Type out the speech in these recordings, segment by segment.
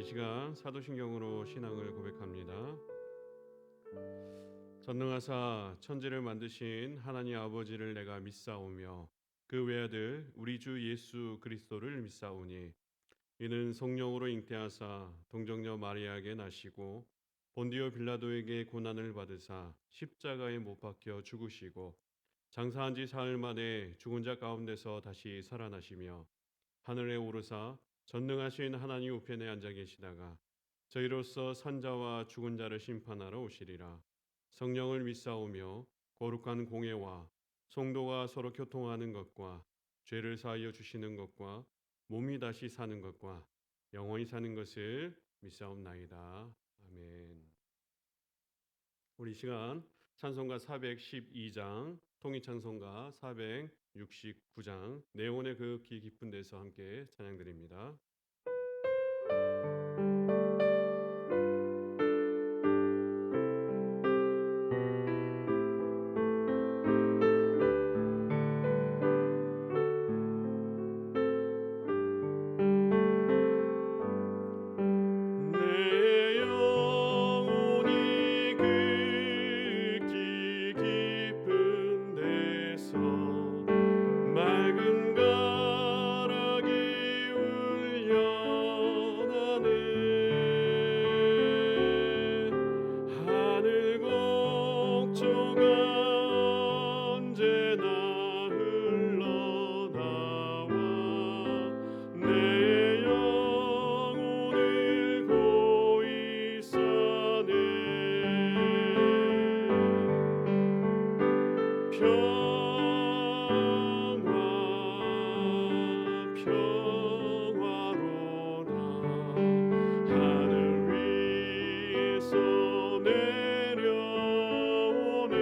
이 시간 사도신경으로 신앙을 고백합니다. 전능하사 천지를 만드신 하나님 아버지를 내가 믿사오며 그 외아들 우리 주 예수 그리스도를 믿사오니 이는 성령으로 잉태하사 동정녀 마리아에게 나시고 본디오 빌라도에게 고난을 받으사 십자가에 못 박혀 죽으시고 장사한 지 사흘 만에 죽은 자 가운데서 다시 살아나시며 하늘에 오르사 전능하신 하나님 우편에 앉아 계시다가 저희로서 산자와 죽은 자를 심판하러 오시리라. 성령을 믿사오며 거룩한 공예와 성도가 서로 교통하는 것과 죄를 사하여 주시는 것과 몸이 다시 사는 것과 영원히 사는 것을 믿사옵나이다. 아멘. 우리 이 시간 찬송가 412장, 통일찬송가 469장, 내온의 그 기 깊은 데서 함께 찬양드립니다. 내 영혼이 그 기 깊은 데서 맑은 가락이 울려나네. 하늘 곡조가 언제나 흘러나와 내 영혼을 고이 싸네. 평화로다 하늘 위에서 내려오네.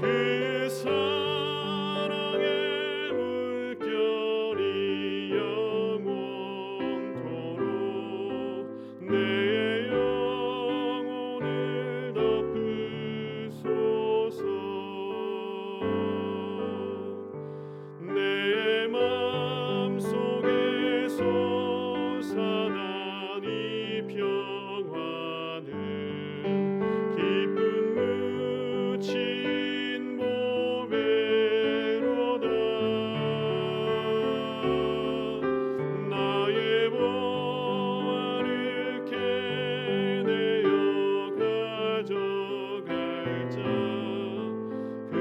그 사랑의 물결이 영원토록 내 영혼을 덮으소서. 내 맘속에 솟아난 이 평화는 기쁨 묻힌 보배로다. 나의 보화를 캐내어 가져갈 자 그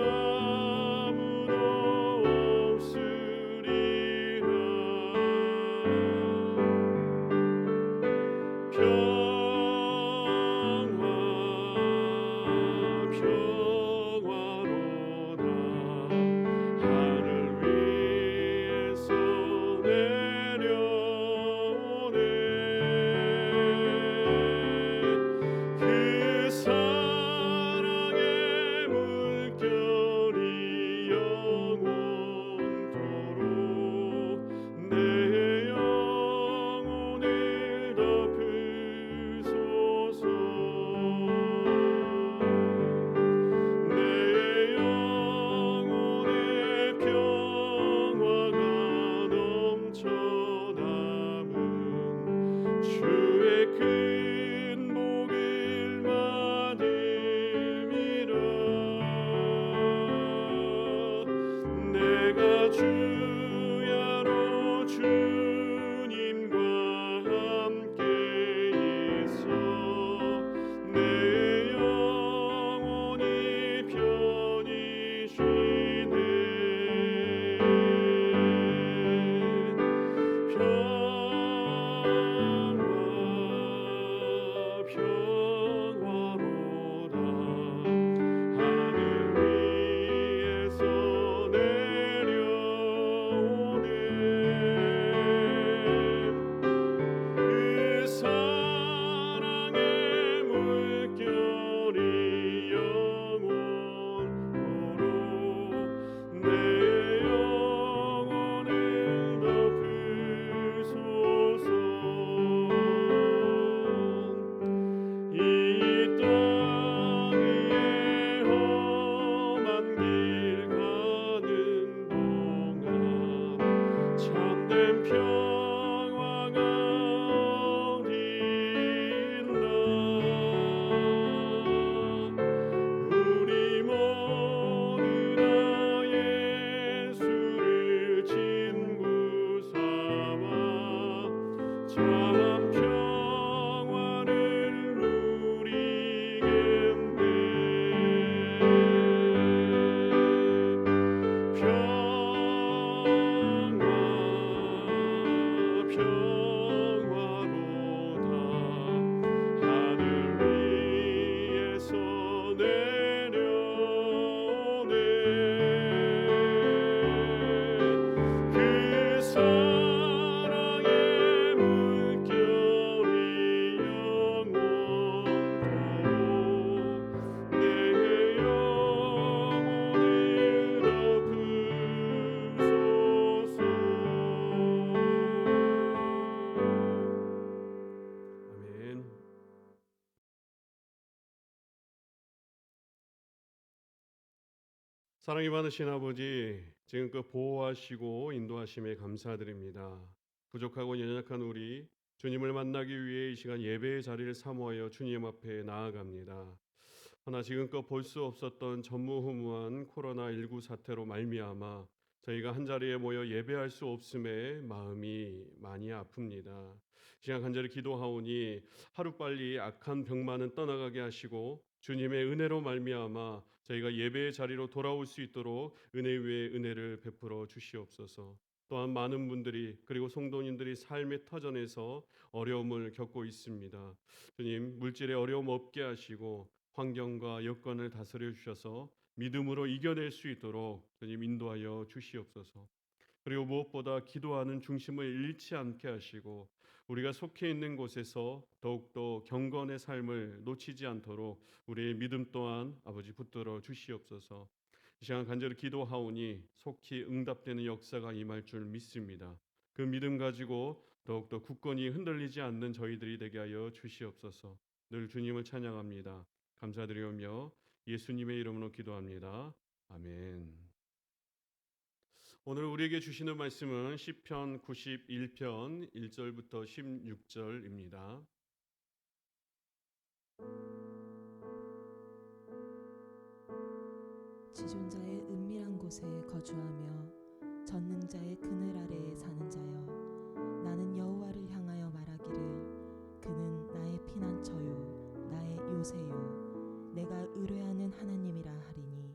아무도 없으리라. 평화로다 하늘 위에서 내려오네. 그 사랑의 물결이 영원토록 내 영혼을 덮으소서. 내 영혼의 평화가 넘쳐남은 주의 큰 복을 받음이라. 내가 주야로 주님과 함께 있어 내 영혼이 편히 쉬네. 평화로다 하늘 위에서 내려오네. 그 사랑의 물결이 영원토록 내 영혼을 덮으소서. 이 땅 위에 험한 길 가는 동안 참된 사랑이 많으신 아버지, 지금껏 보호하시고 인도하심에 감사드립니다. 부족하고 연약한 우리 주님을 만나기 위해 이 시간 예배의 자리를 사모하여 주님 앞에 나아갑니다. 하나 지금껏 볼 수 없었던 전무후무한 코로나19 사태로 말미암아 저희가 한자리에 모여 예배할 수 없음에 마음이 많이 아픕니다. 시간 간절히 기도하오니 하루빨리 악한 병만은 떠나가게 하시고 주님의 은혜로 말미암아 저희가 예배의 자리로 돌아올 수 있도록 은혜 위에 은혜를 베풀어 주시옵소서. 또한 많은 분들이 그리고 성도님들이 삶의 터전에서 어려움을 겪고 있습니다. 주님, 물질의 어려움 없게 하시고 환경과 여건을 다스려 주셔서 믿음으로 이겨낼 수 있도록 주님 인도하여 주시옵소서. 그리고 무엇보다 기도하는 중심을 잃지 않게 하시고 우리가 속해 있는 곳에서 더욱더 경건의 삶을 놓치지 않도록 우리의 믿음 또한 아버지 붙들어 주시옵소서. 이 시간 간절히 기도하오니 속히 응답되는 역사가 임할 줄 믿습니다. 그 믿음 가지고 더욱더 굳건히 흔들리지 않는 저희들이 되게 하여 주시옵소서. 늘 주님을 찬양합니다. 감사드리오며 예수님의 이름으로 기도합니다. 아멘. 오늘 우리에게 주시는 말씀은 시편 91편 1절부터 16절입니다. 지존자의 은밀한 곳에 거주하며 전능자의 그늘 아래에 사는 자여, 나는 여호와를 향하여 말하기를 그는 나의 피난처요 나의 요새요 내가 의뢰하는 하나님이라 하리니,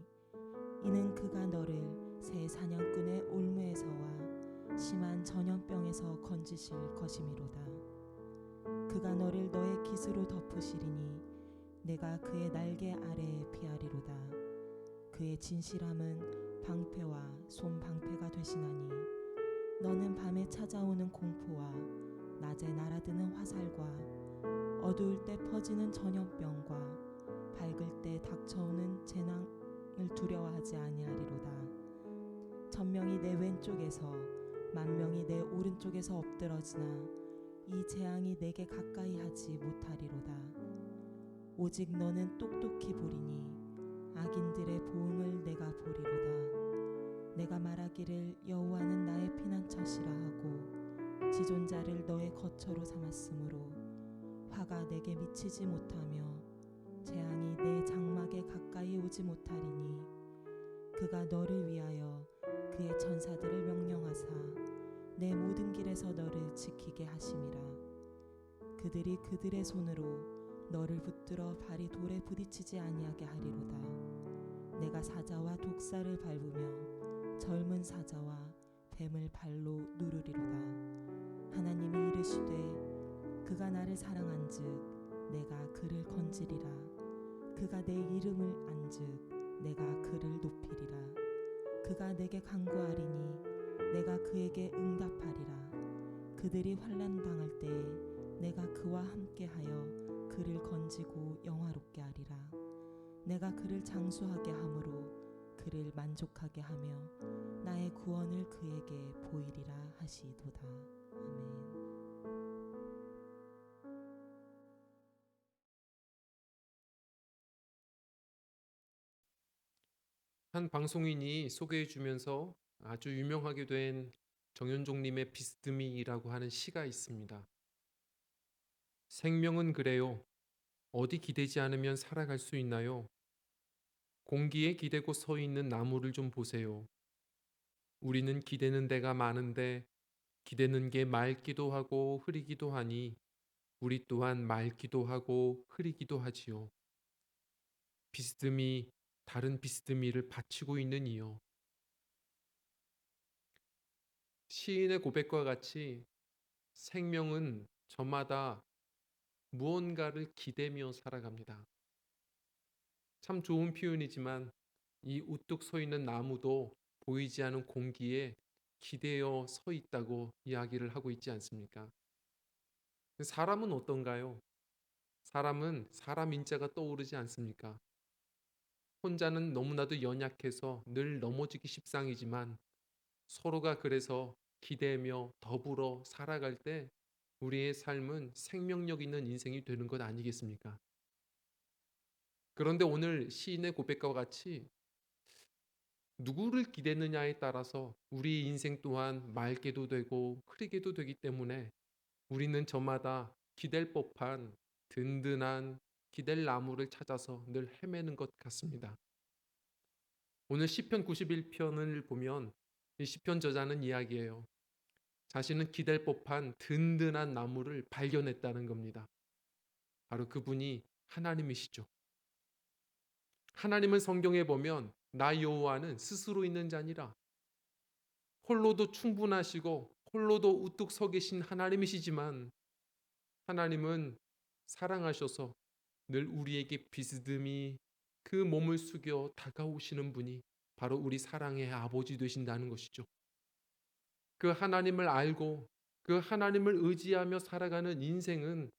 이는 그가 너를 새 사냥꾼의 올무에서와 심한 전염병에서 건지실 것이미로다. 그가 너를 너의 깃으로 덮으시리니 내가 그의 날개 아래에 피하리로다. 그의 진실함은 방패와 솜방패가 되시나니, 너는 밤에 찾아오는 공포와 낮에 날아드는 화살과 어두울 때 퍼지는 전염병과 밝을 때 닥쳐오는 재앙을 두려워하지 아니하리로다. 천명이 내 왼쪽에서 만명이 내 오른쪽에서 엎드러지나 이 재앙이 내게 가까이 하지 못하리로다. 오직 너는 똑똑히 보리니 악인들의 보응을 내가 보리로다. 내가 말하기를 여호와는 나의 피난처시라 하고 지존자를 너의 거처로 삼았으므로 화가 내게 미치지 못하며 재앙이 내 장막에 가까이 오지 못하리니, 그가 너를 위하여 그의 천사들을 명령하사 내 모든 길에서 너를 지키게 하심이라. 그들이 그들의 손으로 너를 붙들어 발이 돌에 부딪히지 아니하게 하리로다. 내가 사자와 독사를 밟으며 젊은 사자와 뱀을 발로 누르리로다. 하나님이 이르시되 그가 나를 사랑한즉 내가 그를 건지리라. 그가 내 이름을 안즉 내가 그를 높이리라. 그가 내게 간구하리니 내가 그에게 응답하리라. 그들이 환난 당할 때에 내가 그와 함께하여 그를 건지고 영화롭게 하리라. 내가 그를 장수하게 함으로 그를 만족하게 하며 나의 구원을 그에게 보이리라 하시도다. 아멘. 한 방송인이 소개해 주면서 아주 유명하게 된 정현종님의 비스듬히라고 하는 시가 있습니다. 생명은 그래요. 어디 기대지 않으면 살아갈 수 있나요? 공기에 기대고 서 있는 나무를 좀 보세요. 우리는 기대는 데가 많은데 기대는 게 맑기도 하고 흐리기도 하니 우리 또한 맑기도 하고 흐리기도 하지요. 비스듬히 다른 비스듬히를 바치고 있는 이요. 시인의 고백과 같이 생명은 저마다 무언가를 기대며 살아갑니다. 참 좋은 표현이지만 이 우뚝 서 있는 나무도 보이지 않는 공기에 기대어 서 있다고 이야기를 하고 있지 않습니까? 사람은 어떤가요? 사람은 사람 인자가 떠오르지 않습니까? 혼자는 너무나도 연약해서 늘 넘어지기 십상이지만 서로가 그래서 기대며 더불어 살아갈 때 우리의 삶은 생명력 있는 인생이 되는 것 아니겠습니까? 그런데 오늘 시인의 고백과 같이 누구를 기대느냐에 따라서 우리 인생 또한 맑게도 되고 흐리게도 되기 때문에 우리는 저마다 기댈 법한 든든한 기댈 나무를 찾아서 늘 헤매는 것 같습니다. 오늘 시편 91편을 보면 이 시편 저자는 이야기해요. 자신은 기댈 법한 든든한 나무를 발견했다는 겁니다. 바로 그분이 하나님이시죠. 하나님은 성경에 보면 나 여호와는 스스로 있는 자니라. 홀로도 충분하시고 홀로도 우뚝 서 계신 하나님이시지만 하나님은 사랑하셔서 늘 우리에게 비스듬히 그 몸을 숙여 다가오시는 분이 바로 우리 사랑의 아버지 되신다는 것이죠. 그 하나님을 알고 그 하나님을 의지하며 살아가는 인생은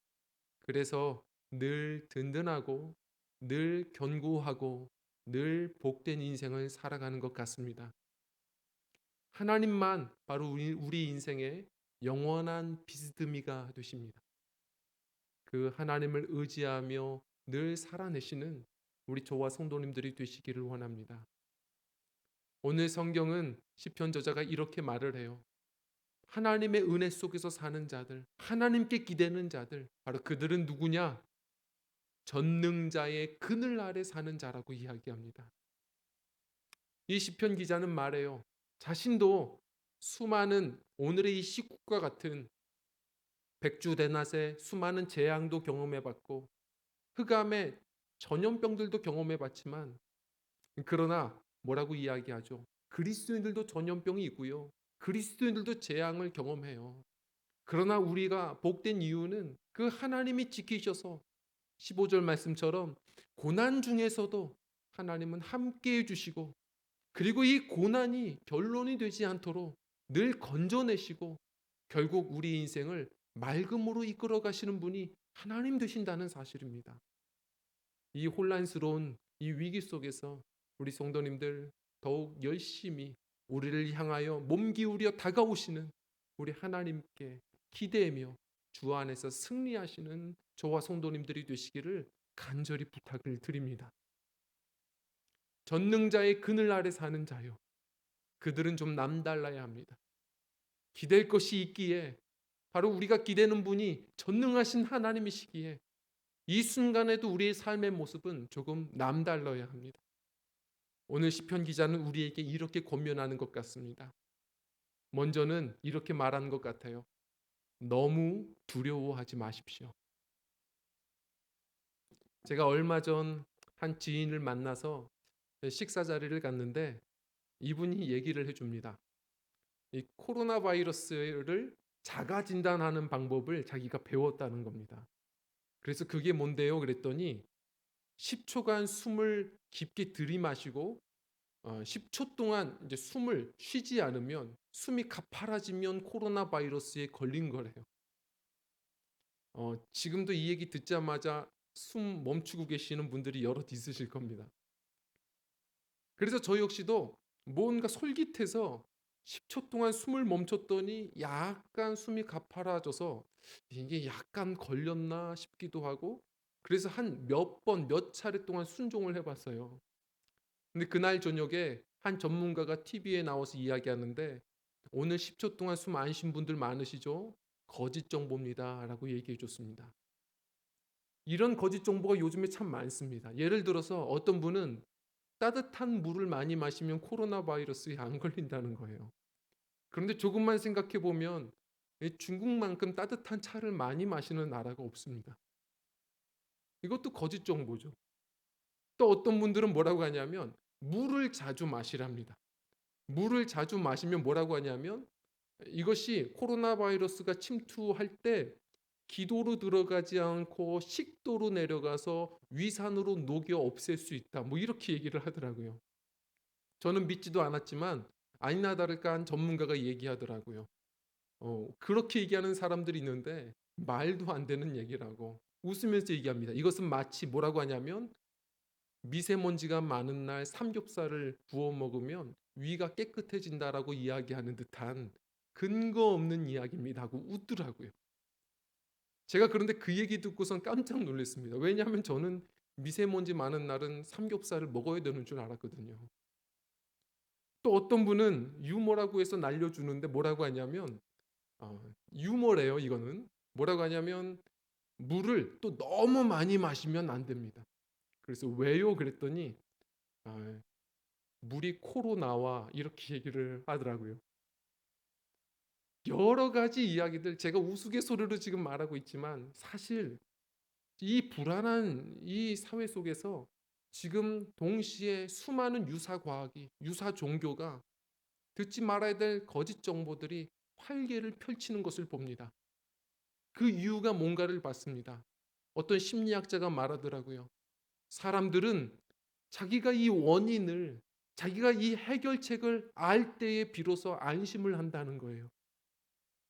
그래서 늘 든든하고 늘 견고하고 늘 복된 인생을 살아가는 것 같습니다. 하나님만 바로 우리 인생의 영원한 비스듬히가 되십니다. 그 하나님을 의지하며 늘 살아내시는 우리 저와 성도님들이 되시기를 원합니다. 오늘 성경은 시편 저자가 이렇게 말을 해요. 하나님의 은혜 속에서 사는 자들, 하나님께 기대는 자들, 바로 그들은 누구냐? 전능자의 그늘 아래 사는 자라고 이야기합니다. 이 시편 기자는 말해요. 자신도 수많은 오늘의 이 시국과 같은 백주대낮에 수많은 재앙도 경험해봤고 흑암의 전염병들도 경험해봤지만 그러나 뭐라고 이야기하죠? 그리스도인들도 전염병이 있고요. 그리스도인들도 재앙을 경험해요. 그러나 우리가 복된 이유는 그 하나님이 지키셔서 15절 말씀처럼 고난 중에서도 하나님은 함께해 주시고 그리고 이 고난이 결론이 되지 않도록 늘 건져내시고 결국 우리 인생을 맑음으로 이끌어 가시는 분이 하나님 되신다는 사실입니다. 이 혼란스러운 이 위기 속에서 우리 성도님들 더욱 열심히 우리를 향하여 몸 기울여 다가오시는 우리 하나님께 기대며 주 안에서 승리하시는 저와 성도님들이 되시기를 간절히 부탁을 드립니다. 전능자의 그늘 아래 사는 자요. 그들은 좀 남달라야 합니다. 기댈 것이 있기에 바로 우리가 기대는 분이 전능하신 하나님이시기에 이 순간에도 우리의 삶의 모습은 조금 남달라야 합니다. 오늘 시편 기자는 우리에게 이렇게 권면하는 것 같습니다. 먼저는 이렇게 말하는 것 같아요. 너무 두려워하지 마십시오. 제가 얼마 전 한 지인을 만나서 식사 자리를 갔는데 이분이 얘기를 해줍니다. 이 코로나 바이러스를 자가 진단하는 방법을 자기가 배웠다는 겁니다. 그래서 그게 뭔데요? 그랬더니 10초간 숨을 깊게 들이마시고 10초 동안 이제 숨을 쉬지 않으면 숨이 가파라지면 코로나 바이러스에 걸린 거래요. 지금도 이 얘기 듣자마자 숨 멈추고 계시는 분들이 여럿 있으실 겁니다. 그래서 저 역시도 뭔가 솔깃해서 10초 동안 숨을 멈췄더니 약간 숨이 가파라져서 이게 약간 걸렸나 싶기도 하고 그래서 한 몇 번, 몇 차례 동안 순종을 해봤어요. 근데 그날 저녁에 한 전문가가 TV에 나와서 이야기하는데 오늘 10초 동안 숨 안 쉰 분들 많으시죠? 거짓 정보입니다. 라고 얘기해 줬습니다. 이런 거짓 정보가 요즘에 참 많습니다. 예를 들어서 어떤 분은 따뜻한 물을 많이 마시면 코로나 바이러스에 안 걸린다는 거예요. 그런데 조금만 생각해 보면 중국만큼 따뜻한 차를 많이 마시는 나라가 없습니다. 이것도 거짓 정보죠. 또 어떤 분들은 뭐라고 하냐면 물을 자주 마시랍니다. 물을 자주 마시면 뭐라고 하냐면 이것이 코로나 바이러스가 침투할 때 기도로 들어가지 않고 식도로 내려가서 위산으로 녹여 없앨 수 있다. 뭐 이렇게 얘기를 하더라고요. 저는 믿지도 않았지만 아니나 다를까 한 전문가가 얘기하더라고요. 그렇게 얘기하는 사람들이 있는데 말도 안 되는 얘기라고 웃으면서 얘기합니다. 이것은 마치 뭐라고 하냐면 미세먼지가 많은 날 삼겹살을 구워 먹으면 위가 깨끗해진다라고 이야기하는 듯한 근거 없는 이야기입니다 하고 웃더라고요. 제가 그런데 그 얘기 듣고선 깜짝 놀랐습니다. 왜냐하면 저는 미세먼지 많은 날은 삼겹살을 먹어야 되는 줄 알았거든요. 또 어떤 분은 유머라고 해서 날려주는데 뭐라고 하냐면 유머래요. 이거는 뭐라고 하냐면 물을 또 너무 많이 마시면 안 됩니다. 그래서 왜요? 그랬더니 아, 물이 코로 나와 이렇게 얘기를 하더라고요. 여러 가지 이야기들 제가 우스갯소리로 지금 말하고 있지만 사실 이 불안한 이 사회 속에서 지금 동시에 수많은 유사 과학이 유사 종교가 듣지 말아야 될 거짓 정보들이 활개를 펼치는 것을 봅니다. 그 이유가 뭔가를 봤습니다. 어떤 심리학자가 말하더라고요. 사람들은 자기가 이 원인을 자기가 이 해결책을 알 때에 비로소 안심을 한다는 거예요.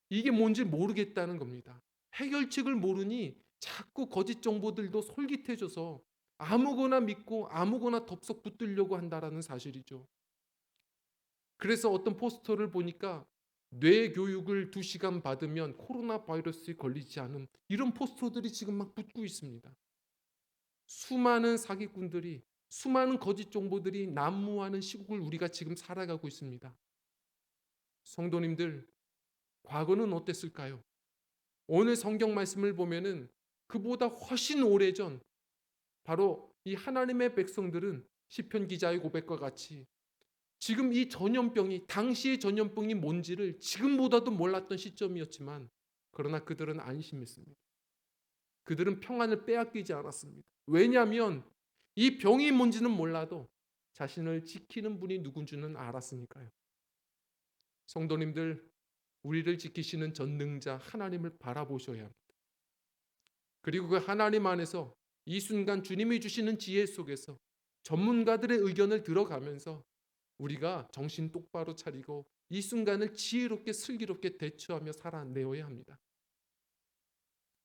이게 뭔지 모르겠다는 겁니다. 해결책을 모르니 자꾸 거짓 정보들도 솔깃해져서 아무거나 믿고 아무거나 덥석 붙들려고 한다라는 사실이죠. 그래서 어떤 포스터를 보니까 뇌 교육을 2시간 받으면 코로나 바이러스에 걸리지 않은 이런 포스터들이 지금 막 붙고 있습니다. 수많은 사기꾼들이 수많은 거짓 정보들이 난무하는 시국을 우리가 지금 살아가고 있습니다. 성도님들, 과거는 어땠을까요? 오늘 성경 말씀을 보면은 그보다 훨씬 오래전 바로 이 하나님의 백성들은 시편 기자의 고백과 같이 지금 이 전염병이 당시의 전염병이 뭔지를 지금보다도 몰랐던 시점이었지만 그러나 그들은 안심했습니다. 그들은 평안을 빼앗기지 않았습니다. 왜냐하면 이 병이 뭔지는 몰라도 자신을 지키는 분이 누군지는 알았으니까요. 성도님들, 우리를 지키시는 전능자 하나님을 바라보셔야 합니다. 그리고 그 하나님 안에서 이 순간 주님이 주시는 지혜 속에서 전문가들의 의견을 들어가면서 우리가 정신 똑바로 차리고 이 순간을 지혜롭게 슬기롭게 대처하며 살아내어야 합니다.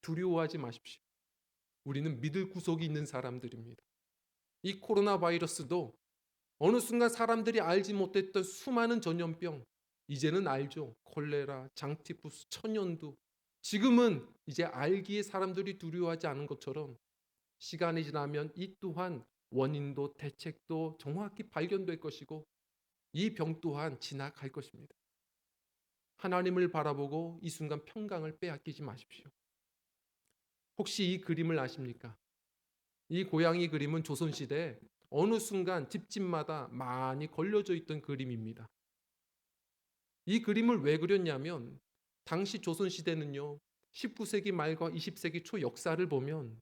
두려워하지 마십시오. 우리는 믿을 구석이 있는 사람들입니다. 이 코로나 바이러스도 어느 순간 사람들이 알지 못했던 수많은 전염병 이제는 알죠. 콜레라, 장티푸스, 천연두. 지금은 이제 알기에 사람들이 두려워하지 않은 것처럼 시간이 지나면 이 또한 원인도 대책도 정확히 발견될 것이고 이 병 또한 지나갈 것입니다. 하나님을 바라보고 이 순간 평강을 빼앗기지 마십시오. 혹시 이 그림을 아십니까? 이 고양이 그림은 조선시대 어느 순간 집집마다 많이 걸려져 있던 그림입니다. 이 그림을 왜 그렸냐면 당시 조선시대는요 19세기 말과 20세기 초 역사를 보면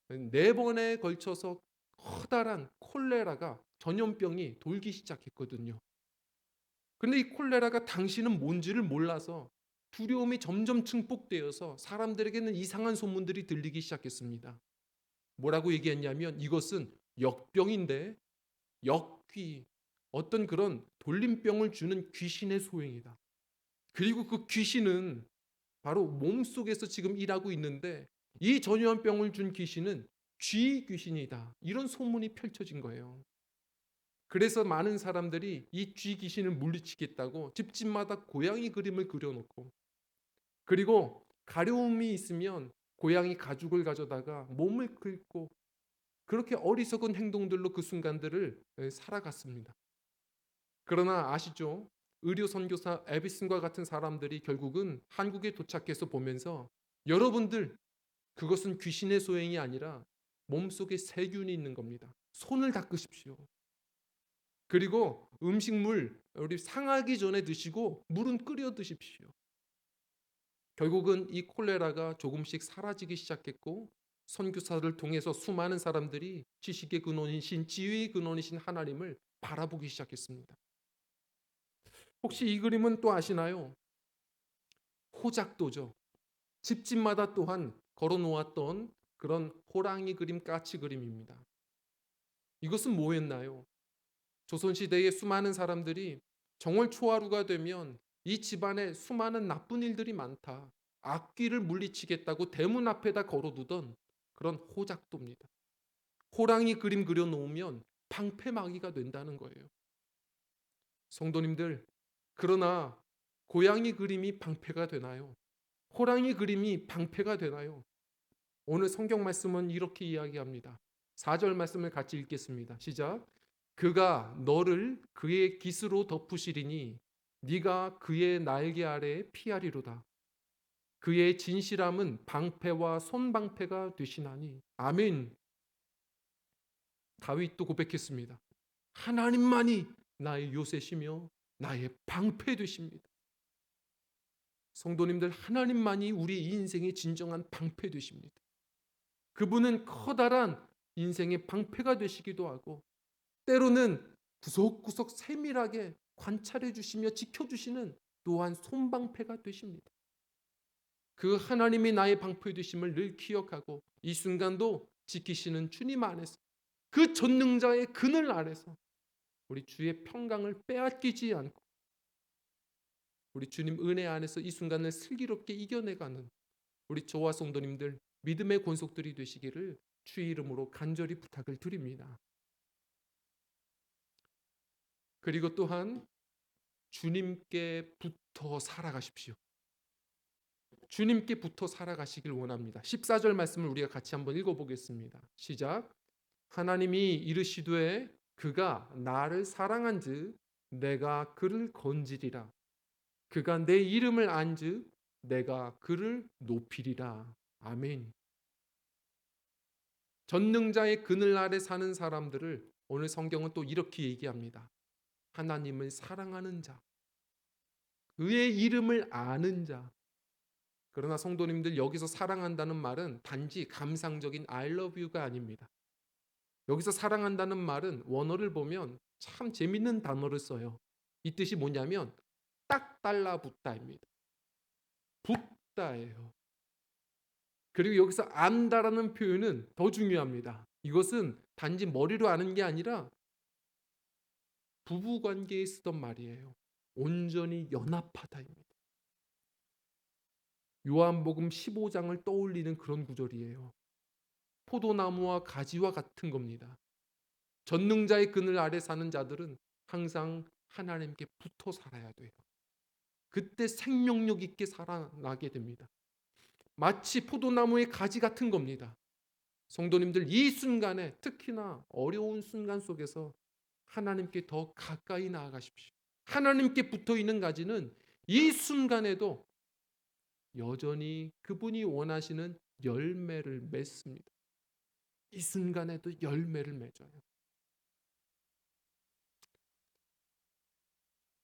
4번에 걸쳐서 커다란 콜레라가 전염병이 돌기 시작했거든요. 근데 이 콜레라가 당시는 뭔지를 몰라서 두려움이 점점 증폭되어서 사람들에게는 이상한 소문들이 들리기 시작했습니다. 뭐라고 얘기했냐면 이것은 역병인데 역귀, 어떤 그런 돌림병을 주는 귀신의 소행이다. 그리고 그 귀신은 바로 몸속에서 지금 일하고 있는데 이 전염병을 준 귀신은 쥐 귀신이다. 이런 소문이 펼쳐진 거예요. 그래서 많은 사람들이 이 쥐 귀신을 물리치겠다고 집집마다 고양이 그림을 그려놓고 그리고 가려움이 있으면 고양이 가죽을 가져다가 몸을 긁고 그렇게 어리석은 행동들로 그 순간들을 살아갔습니다. 그러나 아시죠? 의료 선교사 에비슨과 같은 사람들이 결국은 한국에 도착해서 보면서 여러분들 그것은 귀신의 소행이 아니라 몸속에 세균이 있는 겁니다. 손을 닦으십시오. 그리고 음식물 우리 상하기 전에 드시고 물은 끓여 드십시오. 결국은 이 콜레라가 조금씩 사라지기 시작했고 선교사를 통해서 수많은 사람들이 지식의 근원이신 지혜의 근원이신 하나님을 바라보기 시작했습니다. 혹시 이 그림은 또 아시나요? 호작도죠. 집집마다 또한 걸어놓았던 그런 호랑이 그림, 까치 그림입니다. 이것은 뭐였나요? 조선시대의 수많은 사람들이 정월 초하루가 되면 이 집안에 수많은 나쁜 일들이 많다. 악귀를 물리치겠다고 대문 앞에다 걸어두던 그런 호작도입니다. 호랑이 그림 그려놓으면 방패막이가 된다는 거예요. 성도님들, 그러나 고양이 그림이 방패가 되나요? 호랑이 그림이 방패가 되나요? 오늘 성경 말씀은 이렇게 이야기합니다. 4절 말씀을 같이 읽겠습니다. 시작. 그가 너를 그의 깃으로 덮으시리니 네가 그의 날개 아래에 피하리로다. 그의 진실함은 방패와 손방패가 되시나니. 아멘. 다윗도 고백했습니다. 하나님만이 나의 요새시며 나의 방패 되십니다. 성도님들, 하나님만이 우리 인생의 진정한 방패 되십니다. 그분은 커다란 인생의 방패가 되시기도 하고 때로는 구석구석 세밀하게 관찰해 주시며 지켜주시는 또한 손방패가 되십니다. 그 하나님이 나의 방패 되심을 늘 기억하고 이 순간도 지키시는 주님 안에서, 그 전능자의 그늘 아래서 우리 주의 평강을 빼앗기지 않고 우리 주님 은혜 안에서 이 순간을 슬기롭게 이겨내가는 우리 저와 성도님들 믿음의 권속들이 되시기를 주의 이름으로 간절히 부탁을 드립니다. 그리고 또한 주님께 붙어 살아가십시오. 주님께 붙어 살아가시길 원합니다. 14절 말씀을 우리가 같이 한번 읽어보겠습니다. 시작. 하나님이 이르시되 그가 나를 사랑한즉 내가 그를 건지리라. 그가 내 이름을 안즉 내가 그를 높이리라. 아멘. 전능자의 그늘 아래 사는 사람들을 오늘 성경은 또 이렇게 얘기합니다. 하나님을 사랑하는 자, 그의 이름을 아는 자. 그러나 성도님들, 여기서 사랑한다는 말은 단지 감상적인 I love you가 아닙니다. 여기서 사랑한다는 말은 원어를 보면 참 재밌는 단어를 써요. 이 뜻이 뭐냐면 딱 달라붙다입니다. 붙다예요. 그리고 여기서 안다라는 표현은 더 중요합니다. 이것은 단지 머리로 아는 게 아니라 부부관계에 쓰던 말이에요. 온전히 연합하다입니다. 요한복음 15장을 떠올리는 그런 구절이에요. 포도나무와 가지와 같은 겁니다. 전능자의 그늘 아래 사는 자들은 항상 하나님께 붙어 살아야 돼요. 그때 생명력 있게 살아나게 됩니다. 마치 포도나무의 가지 같은 겁니다. 성도님들, 이 순간에 특히나 어려운 순간 속에서 하나님께 더 가까이 나아가십시오. 하나님께 붙어 있는 가지는 이 순간에도 여전히 그분이 원하시는 열매를 맺습니다. 이 순간에도 열매를 맺어요.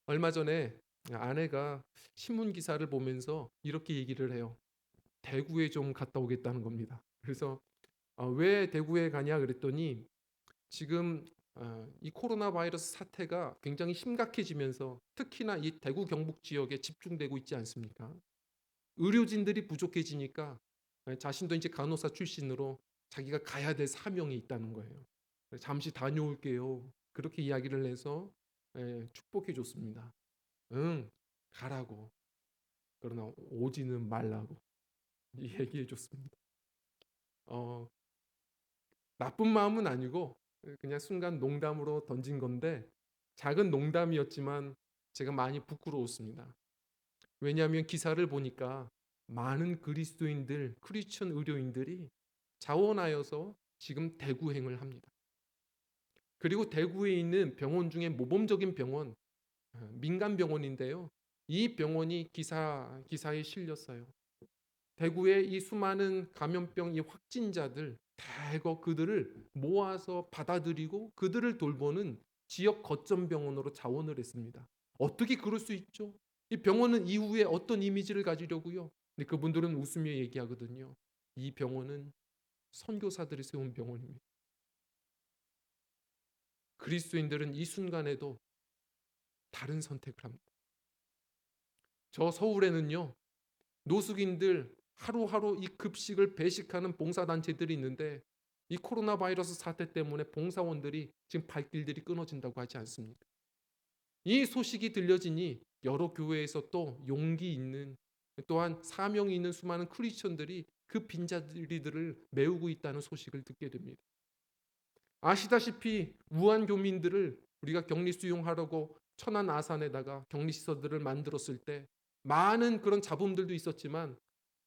얼마 전에 아내가 신문 기사를 보면서 이렇게 얘기를 해요. 대구에 좀 갔다 오겠다는 겁니다. 그래서 왜 대구에 가냐 그랬더니 지금 이 코로나 바이러스 사태가 굉장히 심각해지면서 특히나 이 대구 경북 지역에 집중되고 있지 않습니까? 의료진들이 부족해지니까 자신도 이제 간호사 출신으로 자기가 가야 될 사명이 있다는 거예요. 잠시 다녀올게요. 그렇게 이야기를 해서 축복해 줬습니다. 응, 가라고. 그러나 오지는 말라고 얘기해 줬습니다. 나쁜 마음은 아니고 그냥 순간 농담으로 던진 건데 작은 농담이었지만 제가 많이 부끄러웠습니다. 왜냐하면 기사를 보니까 많은 그리스도인들, 크리스천 의료인들이 자원하여서 지금 대구행을 합니다. 그리고 대구에 있는 병원 중에 모범적인 병원, 민간 병원인데요. 이 병원이 기사에 실렸어요. 대구의 이 수많은 감염병 이 확진자들 대거 그들을 모아서 받아들이고 그들을 돌보는 지역 거점 병원으로 자원을 했습니다. 어떻게 그럴 수 있죠? 이 병원은 이후에 어떤 이미지를 가지려고요? 근데 그분들은 웃으며 얘기하거든요. 이 병원은 선교사들이 세운 병원입니다. 그리스도인들은 이 순간에도 다른 선택을 합니다. 저 서울에는요, 노숙인들 하루하루 이 급식을 배식하는 봉사단체들이 있는데 이 코로나 바이러스 사태 때문에 봉사원들이 지금 발길들이 끊어진다고 하지 않습니까? 이 소식이 들려지니 여러 교회에서 또 용기 있는, 또한 사명이 있는 수많은 크리스천들이 그 빈자리들을 메우고 있다는 소식을 듣게 됩니다. 아시다시피 우한 교민들을 우리가 격리 수용하려고 천안 아산에다가 격리시설들을 만들었을 때 많은 그런 잡음들도 있었지만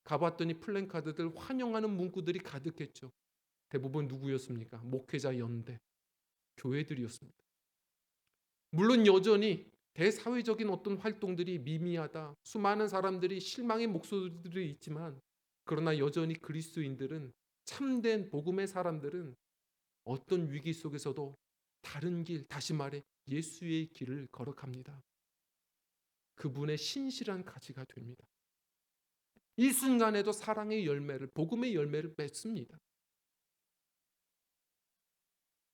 가봤더니 플랜카드들 환영하는 문구들이 가득했죠. 대부분 누구였습니까? 목회자 연대, 교회들이었습니다. 물론 여전히 대사회적인 어떤 활동들이 미미하다. 수많은 사람들이 실망의 목소리들이 있지만 그러나 여전히 그리스도인들은 참된 복음의 사람들은 어떤 위기 속에서도 다른 길, 다시 말해 예수의 길을 걸어갑니다. 그분의 신실한 가지가 됩니다. 이 순간에도 사랑의 열매를, 복음의 열매를 맺습니다.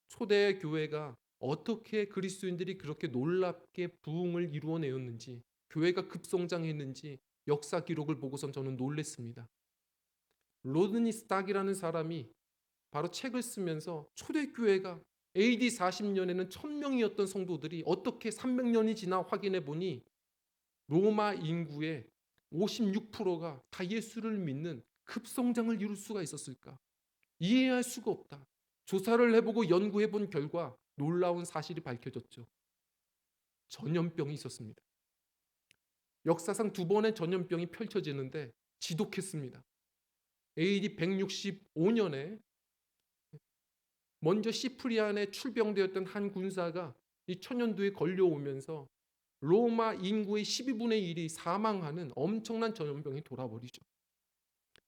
초대 교회가 어떻게 그리스도인들이 그렇게 놀랍게 부흥을 이루어내었는지, 교회가 급성장했는지 역사 기록을 보고선 저는 놀랬습니다. 로드니 스탁이라는 사람이 바로 책을 쓰면서 초대교회가 AD 40년에는 1000명이었던 성도들이 어떻게 300년이 지나 확인해 보니 로마 인구의 56%가 다 예수를 믿는 급성장을 이룰 수가 있었을까? 이해할 수가 없다. 조사를 해보고 연구해본 결과 놀라운 사실이 밝혀졌죠. 전염병이 있었습니다. 역사상 2번의 전염병이 펼쳐지는데 지독했습니다. AD 165년에 먼저 시프리안에 출병되었던 한 군사가 이 천연두에 걸려오면서 로마 인구의 12분의 1이 사망하는 엄청난 전염병이 돌아버리죠.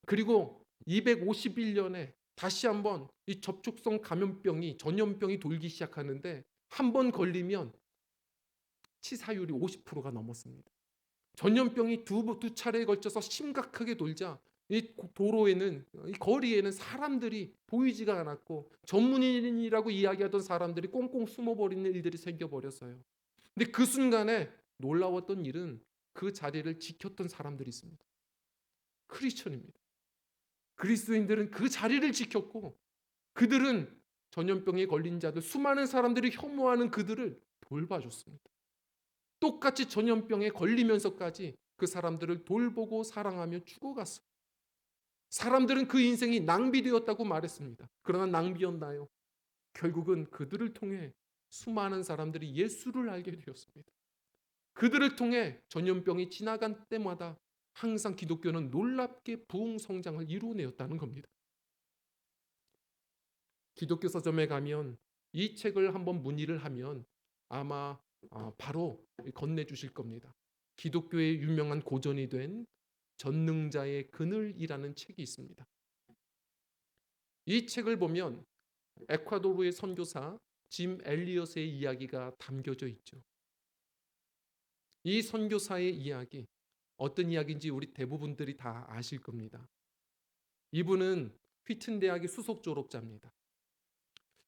그리고 251년에 다시 한번 이 접촉성 감염병이 전염병이 돌기 시작하는데 한 번 걸리면 치사율이 50%가 넘었습니다. 전염병이 두 차례에 걸쳐서 심각하게 돌자 이 도로에는, 이 거리에는 사람들이 보이지가 않았고 전문인이라고 이야기하던 사람들이 꽁꽁 숨어버리는 일들이 생겨버렸어요. 근데 그 순간에 놀라웠던 일은 그 자리를 지켰던 사람들이 있습니다. 크리스천입니다. 그리스도인들은 그 자리를 지켰고 그들은 전염병에 걸린 자들, 수많은 사람들이 혐오하는 그들을 돌봐줬습니다. 똑같이 전염병에 걸리면서까지 그 사람들을 돌보고 사랑하며 죽어갔어요. 사람들은 그 인생이 낭비되었다고 말했습니다. 그러나 낭비였나요? 결국은 그들을 통해 수많은 사람들이 예수를 알게 되었습니다. 그들을 통해 전염병이 지나간 때마다 항상 기독교는 놀랍게 부흥 성장을 이루어내었다는 겁니다. 기독교 서점에 가면 이 책을 한번 문의를 하면 아마 바로 건네주실 겁니다. 기독교의 유명한 고전이 된 전능자의 그늘이라는 책이 있습니다. 이 책을 보면 에콰도르의 선교사 짐 엘리엇의 이야기가 담겨져 있죠. 이 선교사의 이야기, 어떤 이야기인지 우리 대부분들이 다 아실 겁니다. 이분은 휘튼 대학의 수석 졸업자입니다.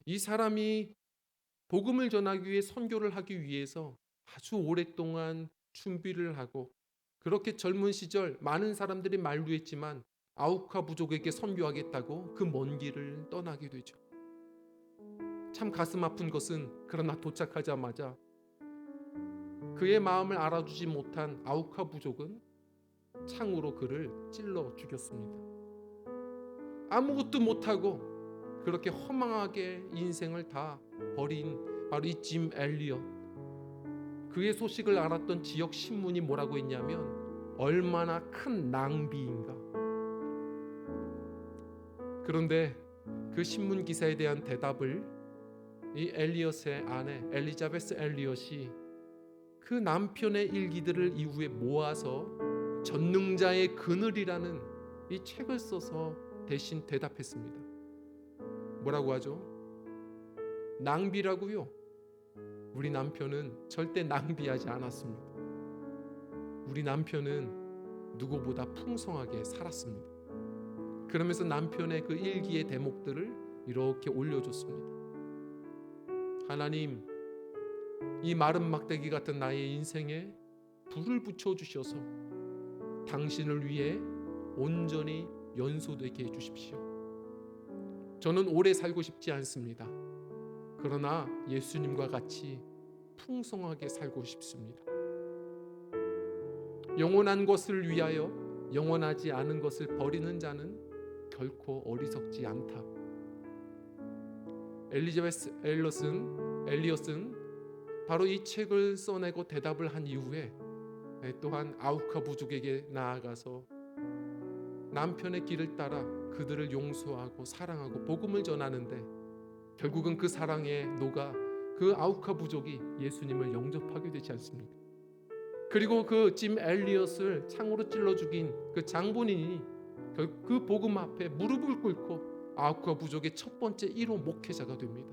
이 사람이 복음을 전하기 위해 선교를 하기 위해서 아주 오랫동안 준비를 하고 그렇게 젊은 시절 많은 사람들이 만류했지만 아우카 부족에게 선교하겠다고 그 먼 길을 떠나게 되죠. 참 가슴 아픈 것은 그러나 도착하자마자 그의 마음을 알아주지 못한 아우카 부족은 창으로 그를 찔러 죽였습니다. 아무것도 못하고 그렇게 허망하게 인생을 다 버린 바로 이 짐 엘리엇, 그의 소식을 알았던 지역 신문이 뭐라고 했냐면 얼마나 큰 낭비인가. 그런데 그 신문 기사에 대한 대답을 이 엘리엇의 아내 엘리자베스 엘리엇이 그 남편의 일기들을 이후에 모아서 전능자의 그늘이라는 이 책을 써서 대신 대답했습니다. 뭐라고 하죠? 낭비라고요? 우리 남편은 절대 낭비하지 않았습니다. 우리 남편은 누구보다 풍성하게 살았습니다. 그러면서 남편의 그 일기의 대목들을 이렇게 올려줬습니다. 하나님, 이 마른 막대기 같은 나의 인생에 불을 붙여주셔서 당신을 위해 온전히 연소되게 해주십시오. 저는 오래 살고 싶지 않습니다. 그러나 예수님과 같이 풍성하게 살고 싶습니다. 영원한 것을 위하여 영원하지 않은 것을 버리는 자는 결코 어리석지 않다. 엘리자베스 엘리엇은 바로 이 책을 써내고 대답을 한 이후에 또한 아우카 부족에게 나아가서 남편의 길을 따라 그들을 용서하고 사랑하고 복음을 전하는데 결국은 그 사랑에 녹아 그 아우카 부족이 예수님을 영접하게 되지 않습니까? 그리고 그 짐 엘리엇을 창으로 찔러 죽인 그 장본인이 그 복음 앞에 무릎을 꿇고 아우카 부족의 첫 번째 1호 목회자가 됩니다.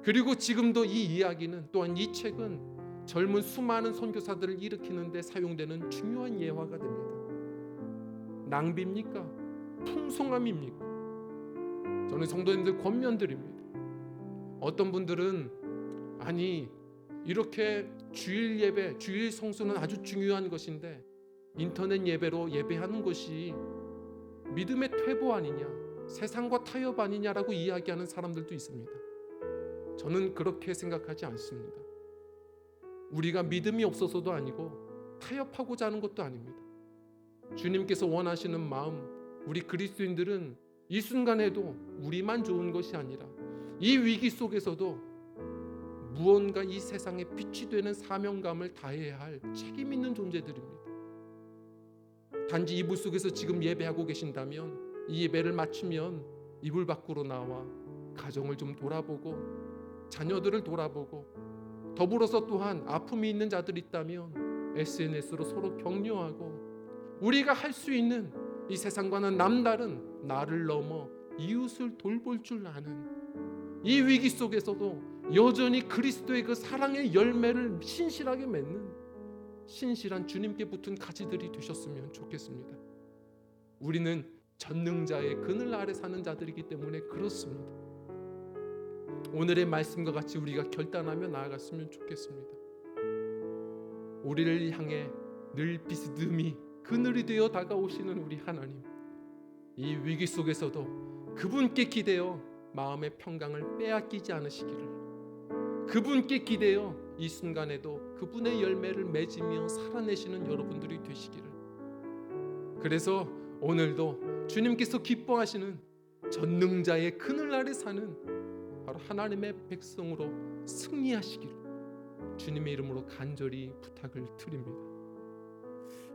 그리고 지금도 이 이야기는, 또한 이 책은 젊은 수많은 선교사들을 일으키는데 사용되는 중요한 예화가 됩니다. 낭비입니까? 풍성함입니까? 저는 성도님들 권면드립니다. 어떤 분들은 아니 이렇게 주일 예배, 주일 성수는 아주 중요한 것인데 인터넷 예배로 예배하는 것이 믿음의 퇴보 아니냐, 세상과 타협 아니냐라고 이야기하는 사람들도 있습니다. 저는 그렇게 생각하지 않습니다. 우리가 믿음이 없어서도 아니고 타협하고자 하는 것도 아닙니다. 주님께서 원하시는 마음, 우리 그리스도인들은 이 순간에도 우리만 좋은 것이 아니라 이 위기 속에서도 무언가 이 세상에 빛이 되는 사명감을 다해야 할 책임 있는 존재들입니다. 단지 이불 속에서 지금 예배하고 계신다면 이 예배를 마치면 이불 밖으로 나와 가정을 좀 돌아보고 자녀들을 돌아보고 더불어서 또한 아픔이 있는 자들이 있다면 SNS로 서로 격려하고 우리가 할 수 있는 이 세상과는 남다른 나를 넘어 이웃을 돌볼 줄 아는 이 위기 속에서도 여전히 그리스도의 그 사랑의 열매를 신실하게 맺는 신실한 주님께 붙은 가지들이 되셨으면 좋겠습니다. 우리는 전능자의 그늘 아래 사는 자들이기 때문에 그렇습니다. 오늘의 말씀과 같이 우리가 결단하며 나아갔으면 좋겠습니다. 우리를 향해 늘 비스듬히 그늘이 되어 다가오시는 우리 하나님, 이 위기 속에서도 그분께 기대어 마음의 평강을 빼앗기지 않으시기를, 그분께 기대어 이 순간에도 그분의 열매를 맺으며 살아내시는 여러분들이 되시기를. 그래서 오늘도 주님께서 기뻐하시는 전능자의 그늘 아래 사는 바로 하나님의 백성으로 승리하시기를 주님의 이름으로 간절히 부탁을 드립니다.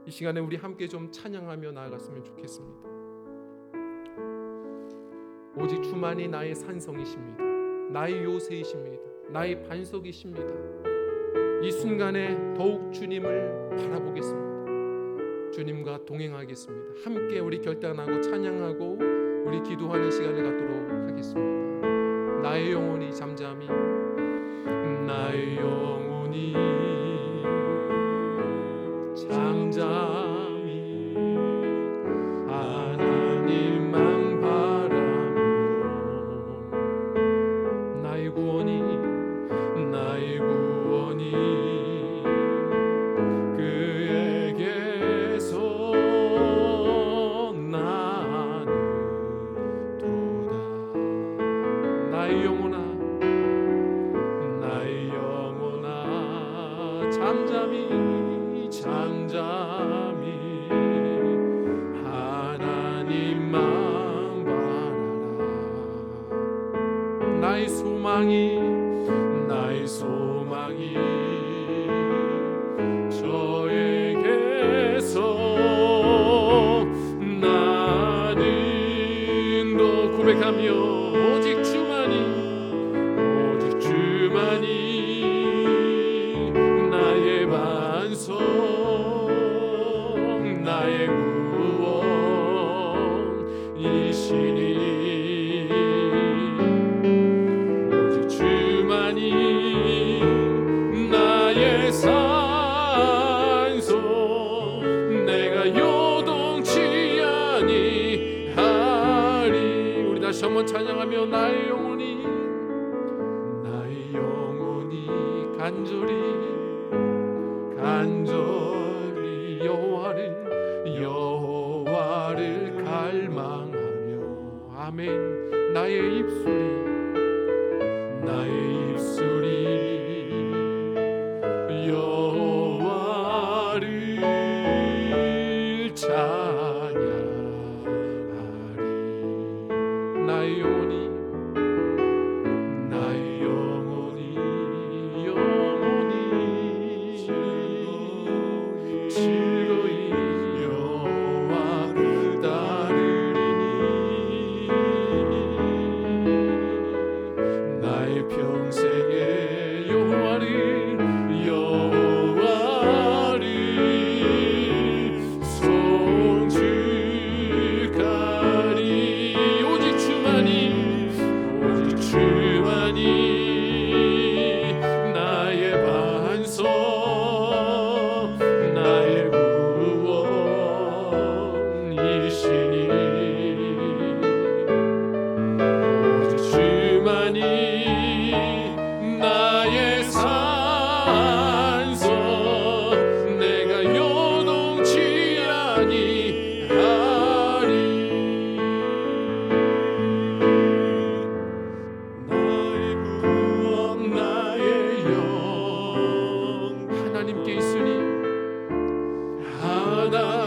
이 시간에 우리 함께 좀 찬양하며 나아갔으면 좋겠습니다. 오직 주만이 나의 산성이십니다. 나의 요새이십니다. 나의 반석이십니다. 이 순간에 더욱 주님을 바라보겠습니다. 주님과 동행하겠습니다. 함께 우리 결단하고 찬양하고 우리 기도하는 시간을 갖도록 하겠습니다. 나의 영혼이 잠잠히, 나의 영혼이 잠잠히 하나님만 바라며 나의 구원이 그에게서 나는 도다. 나의 영혼아 잠잠히 하나님만 바라라. 나의 소망이 저에게서 나는 너 고백하며 오직 주만이 나의 반석, 나의 구원이시니 오직 주만이 나의 산소, 내가 요동치 아니하리. 우리 다시 한번 찬양하며 나의 영혼이 간절히 여호와를 갈망하며 아멘. 나의 입술이 여호와를 찬양하리. 나의 영혼이 즐거이 여호와를 따르리니 나의 평생에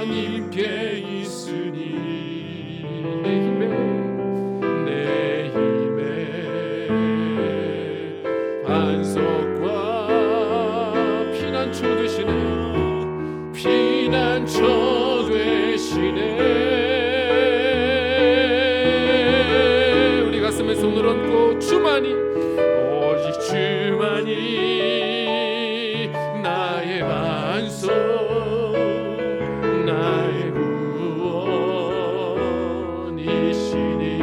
하나님께 있으니 내 힘의 반석과 피난처 되시네. 피난처 되시네. 우리 가슴에 손을 얹고 주만이, 오직 주만이 나의 반석, 나의 구원이시니.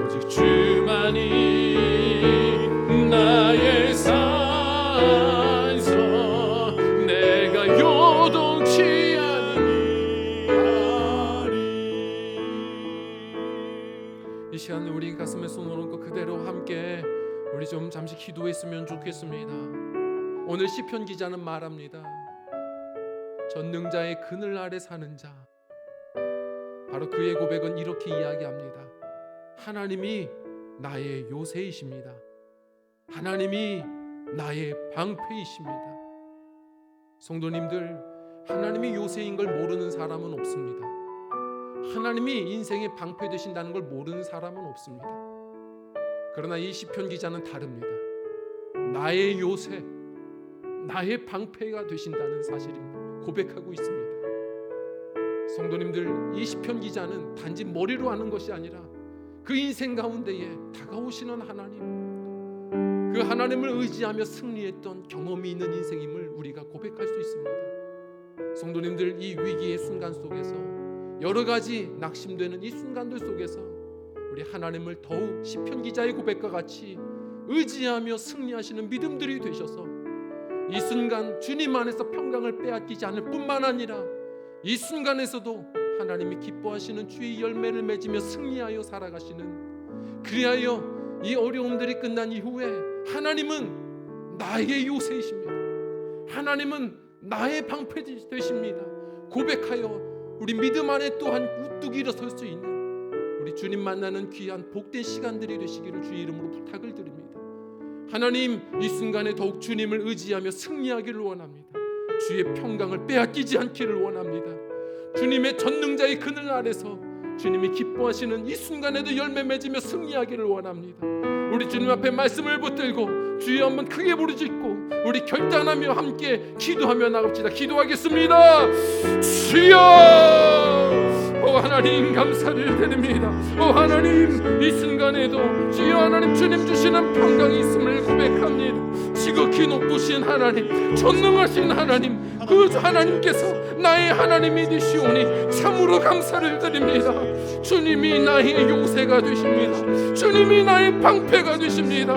오직 주만이 나의 산성, 내가 요동치 않으리. 이 시간 우리 가슴에 손을 얹고 그대로 함께 우리 좀 잠시 기도했으면 좋겠습니다. 오늘 시편 기자는 말합니다. 전능자의 그늘 아래 사는 자. 바로 그의 고백은 이렇게 이야기합니다. 하나님이 나의 요새이십니다. 하나님이 나의 방패이십니다. 성도님들, 하나님이 요새인 걸 모르는 사람은 없습니다. 하나님이 인생의 방패 되신다는 걸 모르는 사람은 없습니다. 그러나 이 시편 기자는 다릅니다. 나의 요새, 나의 방패가 되신다는 사실을 고백하고 있습니다. 성도님들, 이 시편 기자는 단지 머리로 하는 것이 아니라 그 인생 가운데에 다가오시는 하나님, 그 하나님을 의지하며 승리했던 경험이 있는 인생임을 우리가 고백할 수 있습니다. 성도님들, 이 위기의 순간 속에서, 여러 가지 낙심되는 이 순간들 속에서 우리 하나님을 더욱 시편 기자의 고백과 같이 의지하며 승리하시는 믿음들이 되셔서 이 순간 주님 안에서 평강을 빼앗기지 않을 뿐만 아니라 이 순간에서도 하나님이 기뻐하시는 주의 열매를 맺으며 승리하여 살아가시는, 그리하여 이 어려움들이 끝난 이후에 하나님은 나의 요새이십니다. 하나님은 나의 방패 되십니다. 고백하여 우리 믿음 안에 또한 우뚝 일어설 수 있는 우리 주님 만나는 귀한 복된 시간들이 되시기를 주의 이름으로 부탁을 드립니다. 하나님, 이 순간에 더욱 주님을 의지하며 승리하기를 원합니다. 주의 평강을 빼앗기지 않기를 원합니다. 주님의 전능자의 그늘 아래서 주님이 기뻐하시는 이 순간에도 열매 맺으며 승리하기를 원합니다. 우리 주님 앞에 말씀을 붙들고 주여 한번 크게 부르짖고 우리 결단하며 함께 기도하며 나갑시다. 기도하겠습니다. 주여! 오 하나님, 감사를 드립니다. 오 하나님, 이 순간에도 주여 하나님, 주님 주시는 평강이 있음을 고백합니다. 지극히 높으신 하나님, 전능하신 하나님, 그 하나님께서 나의 하나님이 되시오니 참으로 감사를 드립니다. 주님이 나의 요새가 되십니다. 주님이 나의 방패가 되십니다.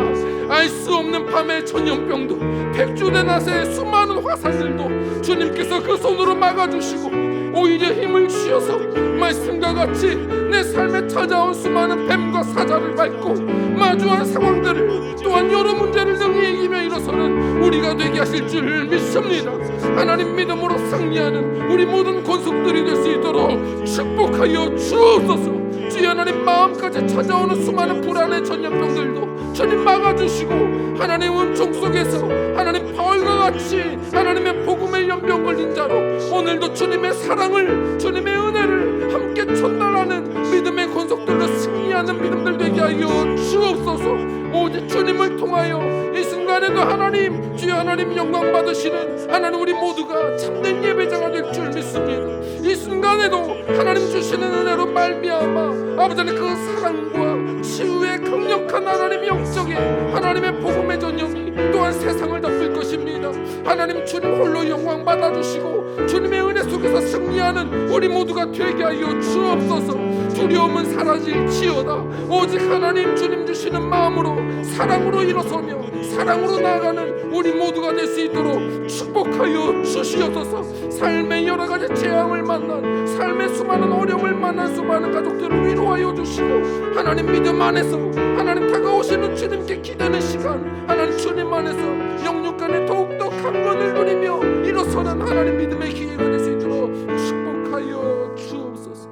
알 수 없는 밤의 전염병도, 백주의 낮의 수많은 화살들도 주님께서 그 손으로 막아주시고 오히려 힘을 주셔서 말씀과 같이 내 삶에 찾아온 수많은 뱀과 사자를 밟고 마주한 상황들을, 또한 여러 문제를 능히 이기며 일어서는 우리가 되게 하실 줄 믿습니다. 하나님, 믿음으로 승리하는 우리 모든 권속들이 될 수 있도록 축복하여 주옵소서. 주여 하나님, 마음까지 찾아오는 수많은 불안의 전염병들도 주님 막아주시고, 하나님 은총 속에서 하나님 바울과 같이 하나님의 복음의 연병 걸린 자로 오늘도 주님의 사랑을, 주님의 은혜를 함께 전달하는 믿음의 권속들로 승리하는 믿음들 되게 하여 주옵소서. 오직 주님을 통하여 이 순간에도 하나님, 주여 하나님 영광 받으시는 하나님, 우리 모두가 참된 예배자가 될 줄 믿습니다. 이 순간에도 하나님 주시는 은혜로 말미암아 아버지 하나님, 그 사랑과 치유의 강력한 하나님 영적인 하나님의 복음의 전염이 또한 세상을 덮을 것입니다. 하나님, 주님 홀로 영광 받아주시고 주님의 은혜 속에서 승리하는 우리 모두가 되게 하여 주옵소서. 두려움은 사라질지어다. 오직 하나님 주님 주시는 마음으로, 사랑으로 일어서며 사랑으로 나아가는 우리 모두가 될 수 있도록 축복하여 주시옵소서. 삶의 여러 가지 재앙을 만난, 삶의 수많은 어려움을 만난 수많은 가족들을 위로하여 주시고, 하나님 믿음 안에서 하나님 다가오시는 주님께 기대는 시간, 하나님 주님 안에서 영육간에 더욱더 강건을 누리며 일어서는 하나님 믿음의 기회가 될 수 있도록 축복하여 주옵소서.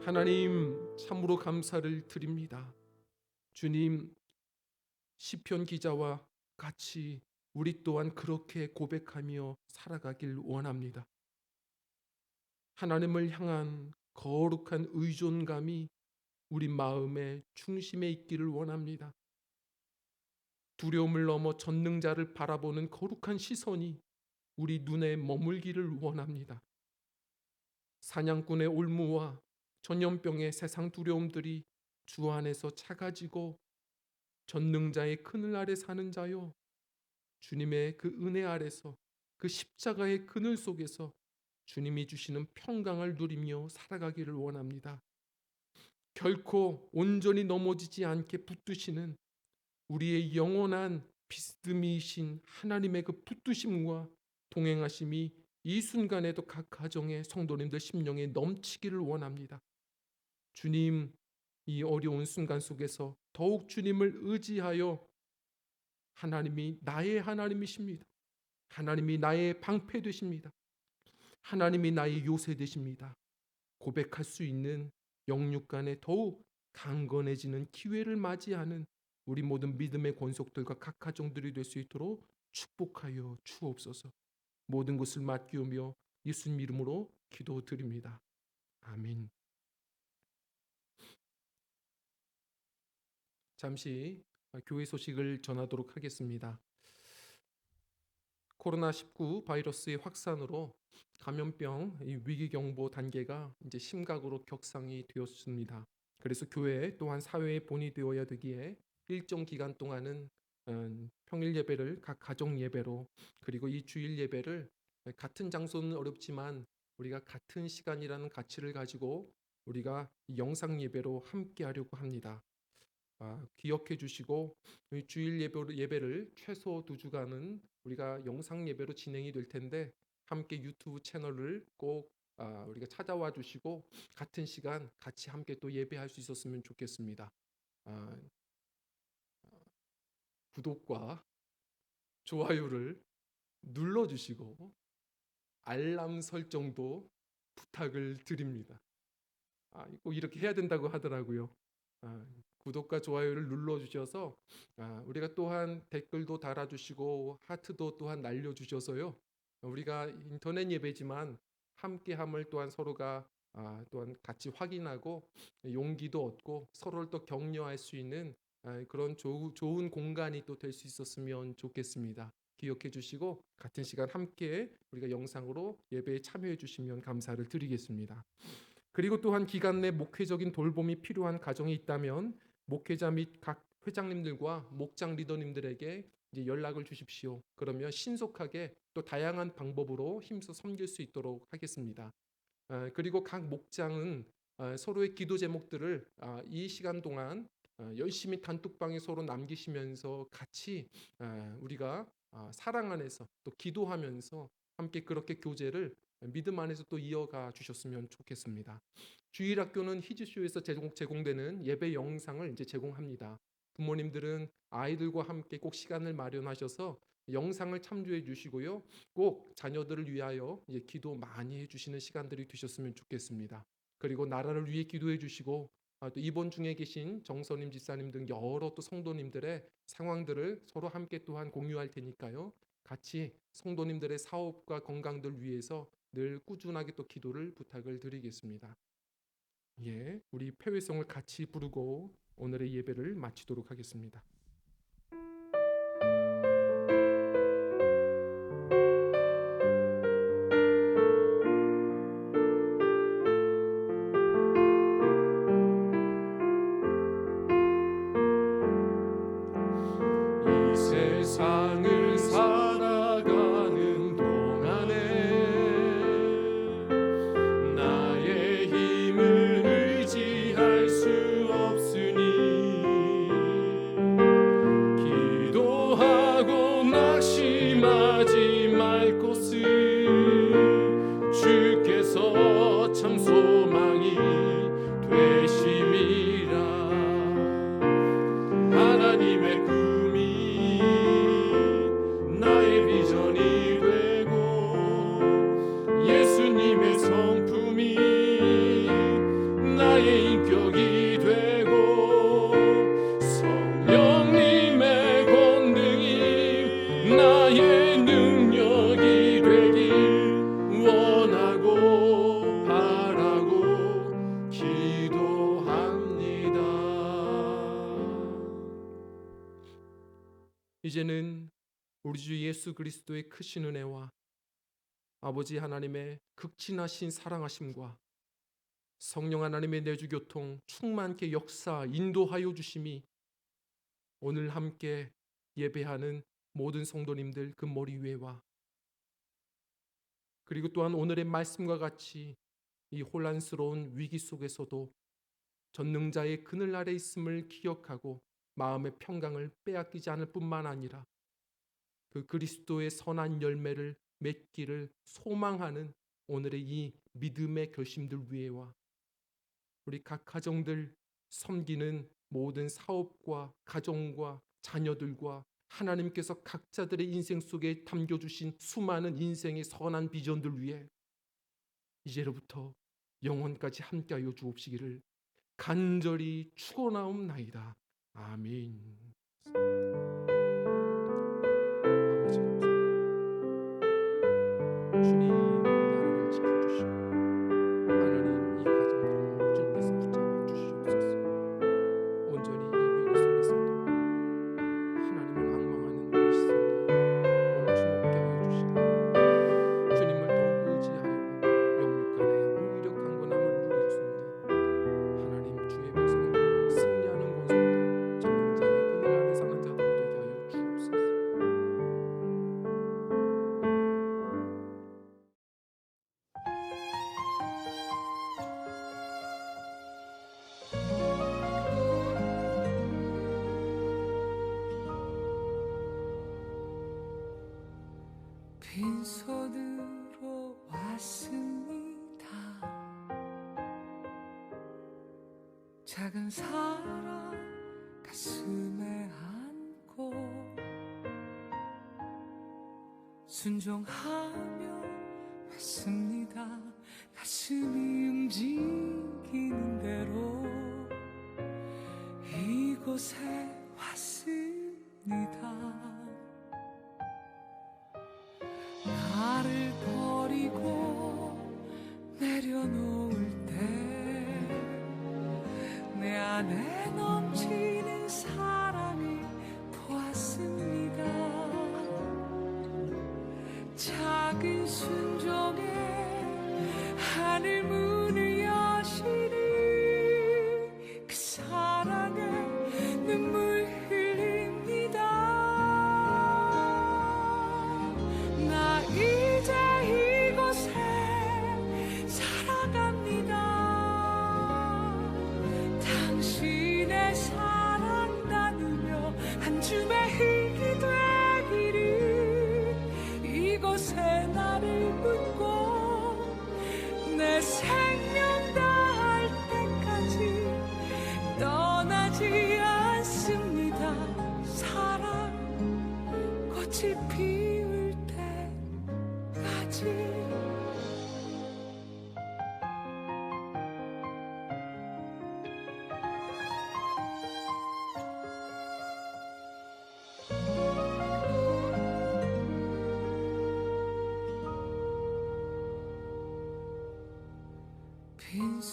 하나님, 참으로 감사를 드립니다. 주님, 시편 기자와 같이 우리 또한 그렇게 고백하며 살아가길 원합니다. 하나님을 향한 거룩한 의존감이 우리 마음의 중심에 있기를 원합니다. 두려움을 넘어 전능자를 바라보는 거룩한 시선이 우리 눈에 머물기를 원합니다. 사냥꾼의 올무와 전염병의 세상 두려움들이 주 안에서 작아지고 전능자의 그늘 아래 사는 자요, 주님의 그 은혜 아래서 그 십자가의 그늘 속에서 주님이 주시는 평강을 누리며 살아가기를 원합니다. 결코 온전히 넘어지지 않게 붙드시는 우리의 영원한 비스듬이신 하나님의 그 붙드심과 동행하심이 이 순간에도 각 가정의 성도님들 심령에 넘치기를 원합니다. 주님, 이 어려운 순간 속에서 더욱 주님을 의지하여 하나님이 나의 하나님이십니다. 하나님이 나의 방패 되십니다. 하나님이 나의 요새 되십니다. 고백할 수 있는 영육 간에 더욱 강건해지는 기회를 맞이하는 우리 모든 믿음의 권속들과 각 가정들이 될 수 있도록 축복하여 주옵소서. 모든 것을 맡기우며 예수님 이름으로 기도드립니다. 아멘. 잠시 교회 소식을 전하도록 하겠습니다. 코로나19 바이러스의 확산으로 감염병 위기 경보 단계가 이제 심각으로 격상이 되었습니다. 그래서 교회 또한 사회에 본이 되어야 되기에 일정 기간 동안은 평일 예배를 각 가정 예배로, 그리고 이 주일 예배를 같은 장소는 어렵지만 우리가 같은 시간이라는 가치를 가지고 우리가 영상 예배로 함께 하려고 합니다. 기억해 주시고 주일 예배를 최소 2주간은 우리가 영상 예배로 진행이 될 텐데 함께 유튜브 채널을 꼭 우리가 찾아와 주시고 같은 시간 같이 함께 또 예배할 수 있었으면 좋겠습니다. 구독과 좋아요를 눌러주시고 알람 설정도 부탁을 드립니다. 꼭 이렇게 해야 된다고 하더라고요. 구독과 좋아요를 눌러주셔서 우리가 또한 댓글도 달아주시고 하트도 또한 날려주셔서요, 우리가 인터넷 예배지만 함께함을 또한 서로가 또한 같이 확인하고 용기도 얻고 서로를 또 격려할 수 있는 그런 좋은 공간이 또 될 수 있었으면 좋겠습니다. 기억해 주시고 같은 시간 함께 우리가 영상으로 예배에 참여해 주시면 감사를 드리겠습니다. 그리고 또한 기간 내 목회적인 돌봄이 필요한 가정이 있다면 목회자 및 각 회장님들과 목장 리더님들에게 이제 연락을 주십시오. 그러면 신속하게 또 다양한 방법으로 힘써 섬길 수 있도록 하겠습니다. 그리고 각 목장은 서로의 기도 제목들을 이 시간 동안 열심히 단톡방에 서로 남기시면서 같이 우리가 사랑 안에서 또 기도하면서 함께 그렇게 교제를 믿음 안에서 또 이어가 주셨으면 좋겠습니다. 주일학교는 히즈쇼에서 제공되는 예배 영상을 이제 제공합니다. 부모님들은 아이들과 함께 꼭 시간을 마련하셔서 영상을 참조해 주시고요, 꼭 자녀들을 위하여 이제 기도 많이 해주시는 시간들이 되셨으면 좋겠습니다. 그리고 나라를 위해 기도해 주시고 또 입원 중에 계신 정선임 집사님 등 여러 또 성도님들의 상황들을 서로 함께 또한 공유할 테니까요, 같이 성도님들의 사업과 건강들 위해서 늘 꾸준하게 또 기도를 부탁을 드리겠습니다. 우리 폐회성을 같이 부르고 오늘의 예배를 마치도록 하겠습니다. 이 세상을 살아가는 동안에 나의 힘을 의지할 수 없으니 기도하고 낙심하지 말 것을 주께서 참 소망이 되심이라. 하나님의 꿈이 나의 비전이 되고 예수님의 성품이 나의 인격이 되고 성령님의 권능이 나의 예수 그리스도의 크신 은혜와 아버지 하나님의 극진하신 사랑하심과 성령 하나님의 내주교통 충만케 역사 인도하여 주심이 오늘 함께 예배하는 모든 성도님들 그 머리 위에와 그리고 또한 오늘의 말씀과 같이 이 혼란스러운 위기 속에서도 전능자의 그늘 아래 있음을 기억하고 마음의 평강을 빼앗기지 않을 뿐만 아니라 그 그리스도의 선한 열매를 맺기를 소망하는 오늘의 이 믿음의 결심들 위에와 우리 각 가정들 섬기는 모든 사업과 가정과 자녀들과 하나님께서 각자들의 인생 속에 담겨주신 수많은 인생의 선한 비전들 위해 이제로부터 영원까지 함께하여 주옵시기를 간절히 축원하옵나이다. 아멘. 주님 나라를 지켜주시고 하나님 이 가정들을 주님께서 붙잡아 주시옵소서. 온전히 이 위기 속에서도 하나님을 앙망하는 우리 시선이 멈춤없게 하여 주시고 주님을 더욱 의지하여 영육간에 오히려 강건함을 누릴 수 있는 하나님 주의 백성들 승리하는 권속들 전능자의 그늘 아래 사는 자들이 되게 하여 주옵소서. 빈손으로 왔습니다. 작은 사랑 가슴에 안고 순종하며 왔습니다. 가슴이 움직이는 대로 이곳에 왔습니다. 나를 버리고 내려놓을 때 내 안에 넘치는 사랑을 보았습니다. 작은 순종에 하늘 문을 여시는 그 사랑에 눈물 흘립니다. 나 이제 이곳에 살아갑니다. 당신의 사랑 나누며 한 줌의 흙이 되기를 이곳에 나를 묻고 내 생명 다할 때까지 떠나지 않습니다. 사랑 꽃이 피울 때까지.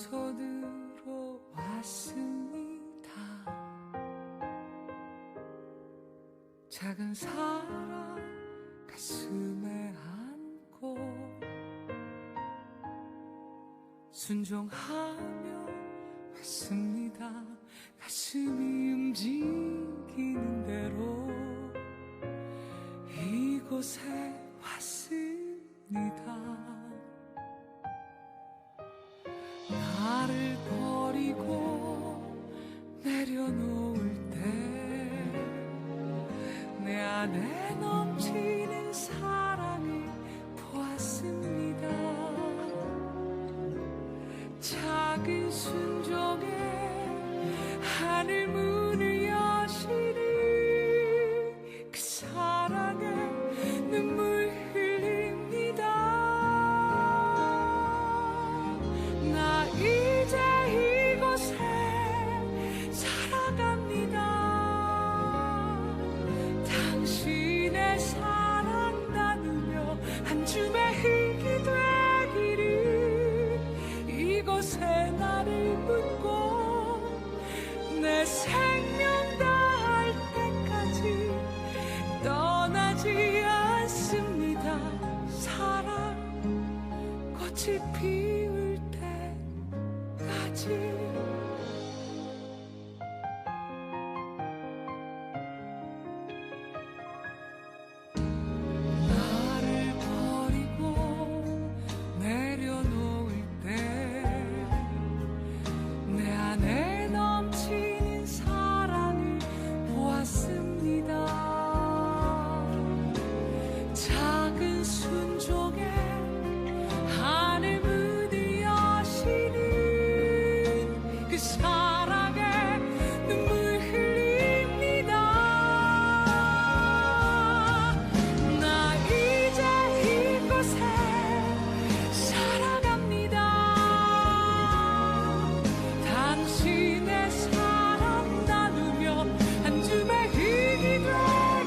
빈손으로 왔습니다. 작은 사랑 가슴에 안고 순종하며 왔습니다. 가슴이 움직이는 대로 이곳에 왔습니다. 나를 버리고 내려놓을 때 내 안에 넘치는 사랑을 보았습니다. 작은 순종에 하늘 문을 여시는 그 사랑에 눈물 흘립니다. 나 이제 이곳에 살아갑니다. 당신의 사랑 나누며 한 줌의 흙이 되기를 이곳에 나를 묻고 내 꽃이 피울 때까지 나를 버리고 내려놓을 때 내 안에 넘치는 사랑을 보았습니다. 작은 순종에 하늘 문을 여시는 그 사랑에 눈물 흘립니다. 나 이제 이곳에 살아갑니다. 당신의 사랑 나누며 한 줌의 힘이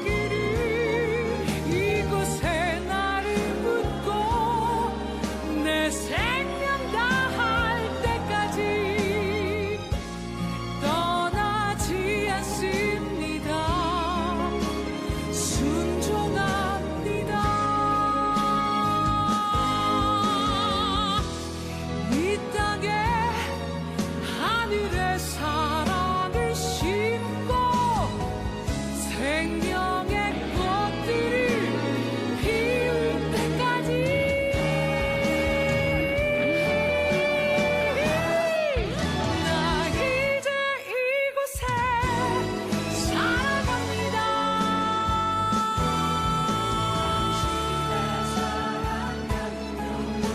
되기를 이곳에 나를 묻고 내 생명 다할 때까지 떠나지 않습니다. 순종합니다. 이 땅에 하늘의 사랑을 심고 생명의 꽃들을 피울 때까지 나 이제 이곳에 살아갑니다.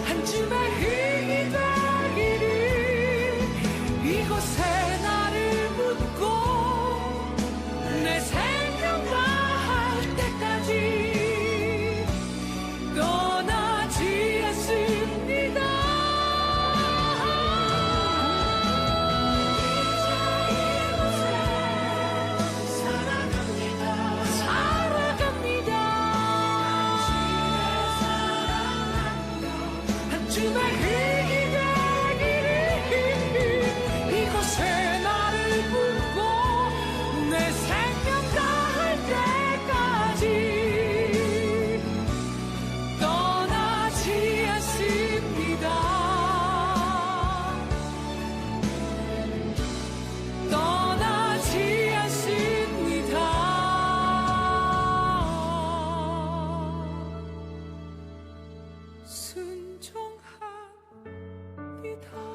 한 줌의 힘이 되기를 이곳에 나를 묻고 내 생명 다할 때까지 떠나지 않습니다. 살아갑니다. 한 줌의 힘이 되기를 이곳에 나를 묻고 내 생명 다할 때까지 떠나지 않습니다. 떠나지 않습니다. 순종합니다.